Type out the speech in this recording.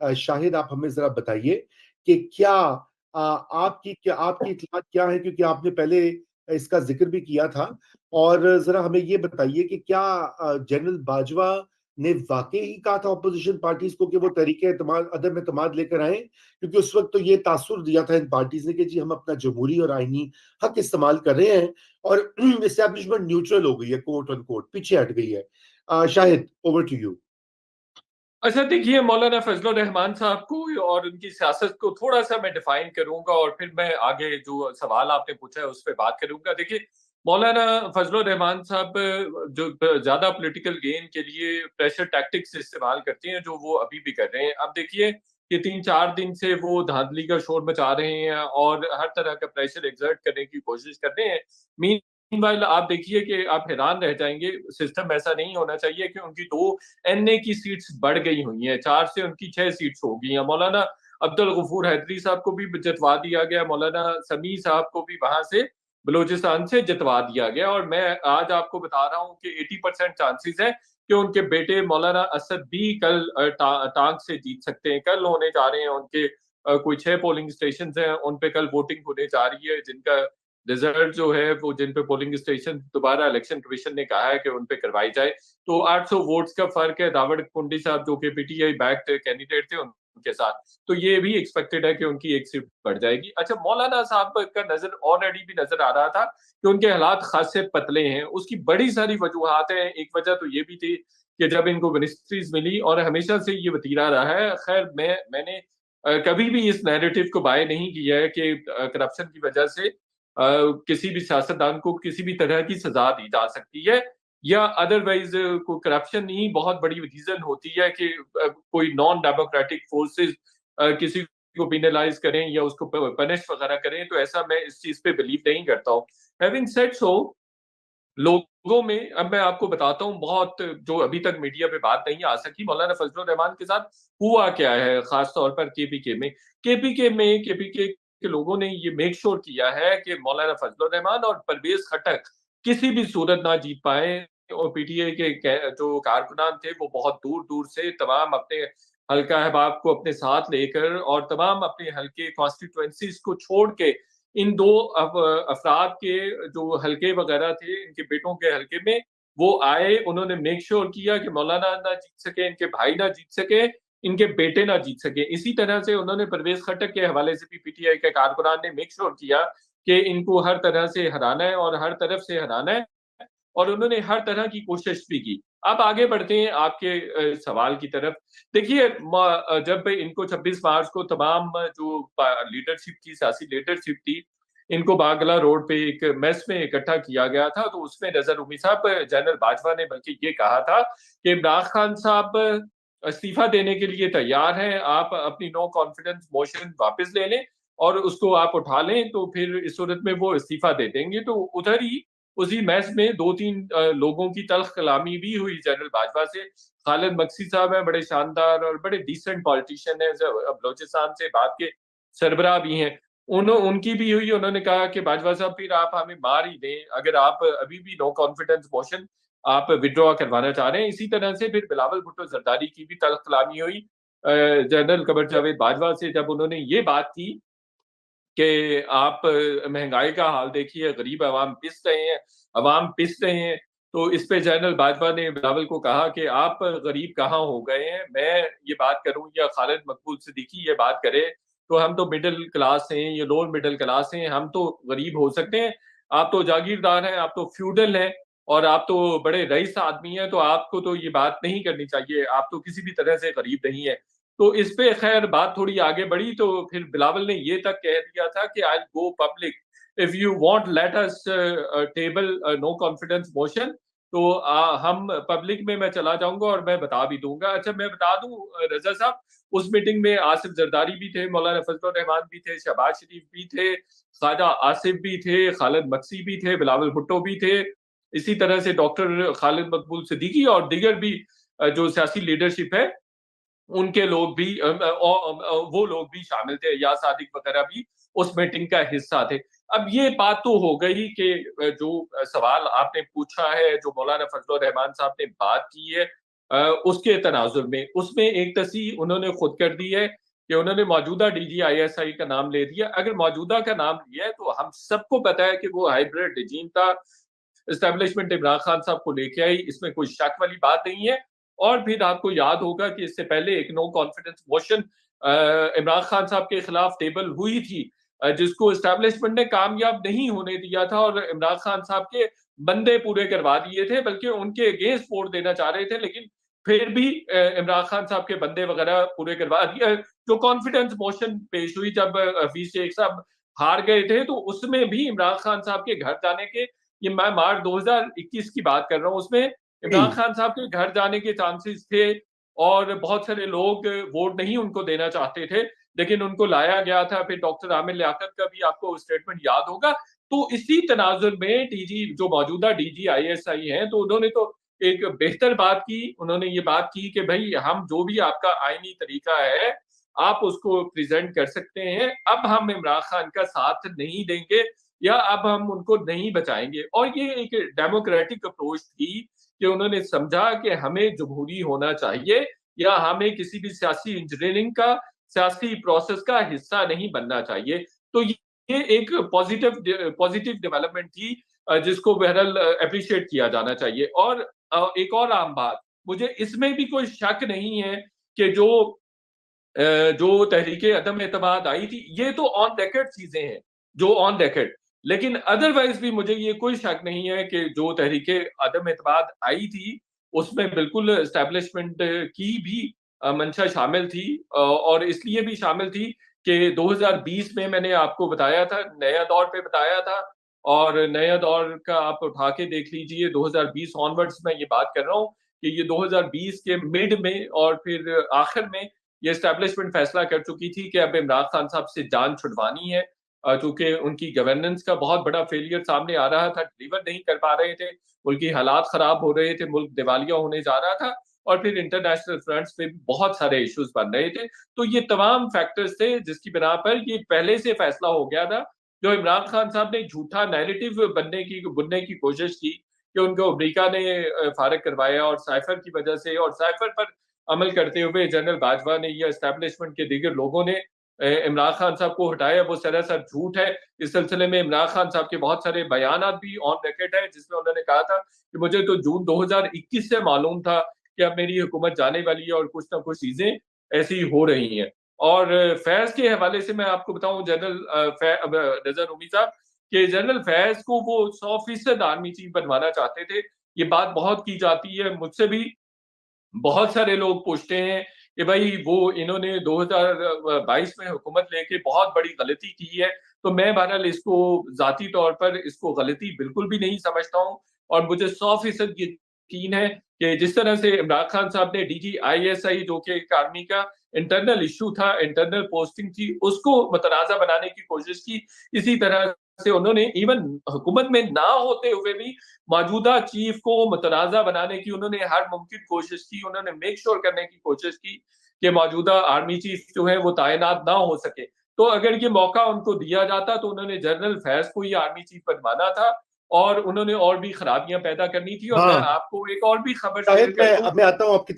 शाहिद, आप हमें ज़रा बताइए कि आपकी इत्तलात क्या है? क्योंकि आपने पहले इसका ज़िक्र भी किया था। और ज़रा हमें ये बताइए कि क्या जनरल बाजवा ने वाक़ई ही कहा था ऑपोज़िशन पार्टीज़ को कि वो तहरीक-ए-एतमाद अदम-एतमाद लेकर आएँ? क्योंकि उस वक़्त तो ये तासुर दिया था इन पार्टीज़ ने कि जी हम अपना जमहूरी और आईनी हक इस्तेमाल कर रहे हैं और एस्टेब्लिशमेंट न्यूट्रल हो गई है, कोट अनकोट, पीछे हट गई है। Shahid, over to you. अच्छा देखिए, मौलाना फजलुर रहमान साहब को और उनकी सियासत को थोड़ा-सा मैं डिफाइन करूँगा और फिर मैं आगे जो सवाल आपने पूछा है उस पे बात करूँगा। देखिए, मौलाना फजलुर रहमान साहब जो ज़्यादा पॉलिटिकल गेन के लिए प्रेशर टैक्टिक्स इस्तेमाल करते हैं, जो वो अभी भी कर रहे हैं। अब देखिए कि 3-4 दिन से वो धांधली का शोर मचा रहे हैं और हर तरह का प्रेशर एक्सर्ट करने की कोशिश कर रहे हैं। मीनवाइल आप देखिए कि आप हैरान रह जाएँगे, सिस्टम ऐसा नहीं होना चाहिए कि उनकी 2 एनए की सीट्स बढ़ गई हुई हैं, 4 से उनकी 6 सीट्स हो गई हैं। मौलाना अब्दुल गफूर हैदरी साहब को भी जितवा दिया गया, मौलाना समी साहब को भी वहाँ से बलूचिस्तान से जितवा दिया गया और मैं आज आपको बता रहा हूँ कि 80% चांसेस है कि उनके बेटे मौलाना असद भी कल टांग से जीत सकते हैं। कल होने जा रहे हैं उनके कोई 6 पोलिंग स्टेशंस हैं, उन पे कल वोटिंग होने जा रही है, जिनका रिजल्ट जो है वो जिन पे पोलिंग स्टेशन दोबारा इलेक्शन कमीशन ने कहा है कि उन पे करवाई जाए। तो 800 वोट्स का फर्क है दावड़ कुंडी साहब जो कि पीटीआई बैक्ड कैंडिडेट थे उनके साथ। तो ये भी एक्सपेक्टेड है कि उनकी एक सीट बढ़ जाएगी। अच्छा, मौलाना साहब का नजर ऑलरेडी भी नजर आ रहा था कि उनके हालात खासे पतले हैं। उसकी बड़ी सारी वजूहात हैं। एक वजह तो ये भी थी कि जब इनको मिनिस्ट्रीज मिली और हमेशा से ये वतीरा रहा है। खैर मैंने कभी भी इस नैरेटिव को बाय नहीं किया है कि करप्शन की वजह से किसी भी सियासतदान को किसी भी तरह की सजा दी जा सकती है या अदरवाइज कोई करप्शन नहीं बहुत बड़ी रीजन होती है कि कोई नॉन डेमोक्रेटिक फोर्सेस किसी को पिनलाइज करें या उसको पनिश वगैरह करें, तो ऐसा मैं इस चीज पे बिलीव नहीं करता हूँ। हैविंग सेड सो, लोगों में अब मैं आपको बताता हूँ बहुत जो अभी तक मीडिया पे बात नहीं आ सकी, मौलाना फजलुर रहमान के साथ हुआ क्या है खास तौर पर केपीके के लोगों ने ये मेक श्योर किया है कि मौलाना फजलुर रहमान और परवेज खटक किसी भी सूरत ना जीत पाए और पीटीआई जो कारकुनान थे वो बहुत दूर दूर से तमाम अपने हल्का अहबाब को अपने साथ लेकर और तमाम अपने हल्के कॉन्स्टिट्यूएंसीज को छोड़ के इन दो अफराद के जो हल्के वगैरह थे इनके बेटों के हल्के में वो आए। उन्होंने मेक श्योर किया कि मौलाना ना जीत सके, इनके भाई ना जीत सके, इनके बेटे ना जीत सके। इसी तरह से उन्होंने परवेज खटक के हवाले से भी पीटीआई के कारकुनान ने मेक श्योर किया कि इनको हर तरह से हराना है और हर तरफ से हराना है और उन्होंने हर तरह की कोशिश भी की। अब आगे बढ़ते हैं आपके सवाल की तरफ। देखिए, जब इनको 26 मार्च को तमाम जो लीडरशिप थी, सियासी लीडरशिप थी, इनको बागला रोड पे एक मेस में इकट्ठा किया गया था, तो उसमें नजर उमी साहब जनरल बाजवा ने बल्कि ये कहा था कि इमरान खान साहब इस्तीफा देने के लिए तैयार हैं, आप अपनी नो कॉन्फिडेंस मोशन वापस ले लें और उसको आप उठा लें, तो फिर इस सूरत में वो इस्तीफा दे देंगे। तो उधर ही उसी मैच में 2-3 लोगों की तल्ख कलामी भी हुई जनरल बाजवा से। खालिद मकसी साहब हैं, बड़े शानदार और बड़े डिसेंट पॉलिटिशियन हैं, बलोचिस्तान से बात के सरबराह भी हैं। उनकी भी हुई। उन्होंने कहा कि बाजवा साहब फिर आप हमें मार ही दें, अगर आप अभी भी नो कॉन्फिडेंस मोशन आप विड्रॉ करवाना चाह रहे हैं। इसी तरह से फिर बिलावल भुट्टो जरदारी की भी तल्ख कलामी हुई जनरल कमर जावेद बाजवा से, जब उन्होंने ये बात की कि आप महंगाई का हाल देखिए, गरीब अवाम पिस रहे हैं, अवाम पिस रहे हैं। तो इस पे जनरल बाजवा ने बिलावल को कहा कि आप गरीब कहाँ हो गए हैं, मैं ये बात करूं या खालिद मकबूल सिद्दीकी ये बात करे, तो हम तो मिडिल क्लास हैं या लोअर मिडिल क्लास हैं, हम तो गरीब हो सकते हैं। आप तो जागीरदार हैं, आप तो फ्यूडल हैं और आप तो बड़े रईस आदमी हैं, तो आपको तो ये बात नहीं करनी चाहिए, आप तो किसी भी तरह से गरीब नहीं है। तो इस पे खैर बात थोड़ी आगे बढ़ी, तो फिर बिलावल ने ये तक कह दिया था कि I go public if you want let us table no confidence motion. तो हम पब्लिक में मैं चला जाऊंगा और मैं बता भी दूंगा। अच्छा, मैं बता दूं रजा साहब, उस मीटिंग में आसिफ जरदारी भी थे, मौलाना फजलुर रहमान भी थे, शहबाज शरीफ भी थे, ख्वाजा आसिफ भी थे, खालिद मकसी भी थे, बिलावल भुट्टो भी थे, इसी तरह से डॉक्टर खालिद मकबूल सिद्दीकी और दीगर भी जो सियासी लीडरशिप है उनके लोग भी वो लोग भी शामिल थे, या सादिक वगैरह भी उस मीटिंग का हिस्सा थे। अब ये बात तो हो गई कि जो सवाल आपने पूछा है, जो मौलाना फजलुर रहमान साहब ने बात की है, उसके तनाजुर में उसमें एक तस्वीर उन्होंने खुद कर दी है कि उन्होंने मौजूदा DGISI का नाम ले दिया। अगर मौजूदा का नाम लिया है तो हम सबको पता है कि वो हाइब्रिड रिजीम था, एस्टेब्लिशमेंट इमरान खान साहब को लेके आई, इसमें कोई शक वाली बात नहीं है। और फिर आपको याद होगा कि इससे पहले एक no confidence motion Imran Khan साहब के खिलाफ टेबल हुई थी, जिसको एस्टेब्लिशमेंट ने कामयाब नहीं होने दिया था और इमरान खान साहब के बंदे पूरे करवा दिए थे, बल्कि उनके अगेंस्ट वोट देना चाह रहे थे, लेकिन फिर भी इमरान खान साहब के बंदे वगैरह पूरे करवा दिया। जो कॉन्फिडेंस मोशन पेश हुई जब हफीज शेख साहब हार गए थे, तो उसमें भी इमरान खान साहब के घर जाने के, ये मैं मार्च 2021 की बात कर रहा हूँ, उसमें इमरान जी, खान साहब के घर जाने के चांसेस थे और बहुत सारे लोग वोट नहीं उनको देना चाहते थे, लेकिन उनको लाया गया था। फिर डॉक्टर आमिर लियाकत का भी आपको स्टेटमेंट याद होगा। तो इसी तनाजुर में डीजी जो मौजूदा DGISI हैं, तो उन्होंने तो एक बेहतर बात की, उन्होंने ये बात की कि भई हम जो भी आपका आईनी तरीका है, आप उसको प्रेज़ेंट कर सकते हैं। अब हम इमरान खान का साथ नहीं देंगे या अब हम उनको नहीं बचाएँगे। और ये एक डेमोक्रेटिक अप्रोच थी कि उन्होंने समझा कि हमें जमहूरी होना चाहिए या हमें किसी भी सियासी इंजीनियरिंग का, सियासी प्रोसेस का हिस्सा नहीं बनना चाहिए। तो ये एक पॉजिटिव डेवलपमेंट थी, जिसको बहरहाल एप्रिशिएट किया जाना चाहिए। और एक और आम बात, मुझे इसमें भी कोई शक नहीं है कि जो तहरीके अदम एतमाद आई थी, ये तो ऑन रिकॉर्ड चीजें हैं, जो ऑन रिकॉर्ड। लेकिन अदरवाइज भी मुझे ये कोई शक नहीं है कि जो तहरीके अदम एतमाद आई थी, उसमें बिल्कुल एस्टेब्लिशमेंट की भी मंशा शामिल थी, और इसलिए भी शामिल थी कि 2020 में मैंने आपको बताया था, नया दौर पे बताया था, और नया दौर का आप उठा के देख लीजिए, 2020 ऑनवर्ड्स मैं ये बात कर रहा हूँ कि ये 2020 के मिड में और फिर आखिर में ये एस्टेब्लिशमेंट फैसला कर चुकी थी कि अब इमरान खान साहब से जान छुड़वानी है, चूंकि उनकी गवर्नेंस का बहुत बड़ा फेलियर सामने आ रहा था, डिलीवर नहीं कर पा रहे थे, मुल्क की हालात खराब हो रहे थे, मुल्क दिवालिया होने जा रहा था, और फिर इंटरनेशनल फ्रंट्स पे भी बहुत सारे इश्यूज बन रहे थे। तो ये तमाम फैक्टर्स थे जिसकी बिना पर ये पहले से फैसला हो गया था। जो इमरान खान साहब ने झूठा नैरेटिव बुनने की कोशिश की कि उनको अमेरिका ने फारिग करवाया, और साइफर की वजह से, और साइफर पर अमल करते हुए जनरल बाजवा ने या एस्टेब्लिशमेंट के दीगर लोगों ने इमरान खान साहब को हटाया, वो सरासर झूठ है। इस सिलसिले में इमरान खान साहब के बहुत सारे बयानात भी ऑन रिकॉर्ड है, जिसमें उन्होंने कहा था कि मुझे तो जून 2021 से मालूम था कि अब मेरी हुकूमत जाने वाली है और कुछ ना कुछ चीजें ऐसी हो रही हैं। और फैज के हवाले से मैं आपको बताऊं, नजर उमी साहब, कि जनरल फैज को वो 100% आर्मी चीफ बनवाना चाहते थे। ये बात बहुत की जाती है, मुझसे भी बहुत सारे लोग पूछते हैं कि भाई वो इन्होंने 2022 में हुकूमत लेके बहुत बड़ी गलती की है। तो मैं बहरहाल इसको ज़ाती तौर पर इसको गलती बिल्कुल भी नहीं समझता हूँ, और मुझे 100% यकीन है कि जिस तरह से इमरान खान साहब ने DGISI, जो कि एक आर्मी का इंटरनल इश्यू था, इंटरनल पोस्टिंग थी, उसको मुतनाज़ा बनाने की कोशिश की। इसी तरह से उन्होंने इवन हुकूमत में ना होते हुए भी मौजूदा चीफ को मुतनाज़ा बनाने की उन्होंने हर मुमकिन कोशिश की। उन्होंने मेक श्योर करने की कोशिश की कि मौजूदा आर्मी चीफ जो है वो तैनात ना हो सके। तो अगर ये मौका उनको दिया जाता तो उन्होंने जनरल फैज को ही आर्मी चीफ बनवाना था, और उन्होंने और भी खराबियां पैदा करनी थी। और मैं हाँ, आपको एक और भी खबर शेयर शायद कर दूं। मैं आता हूँ आपकी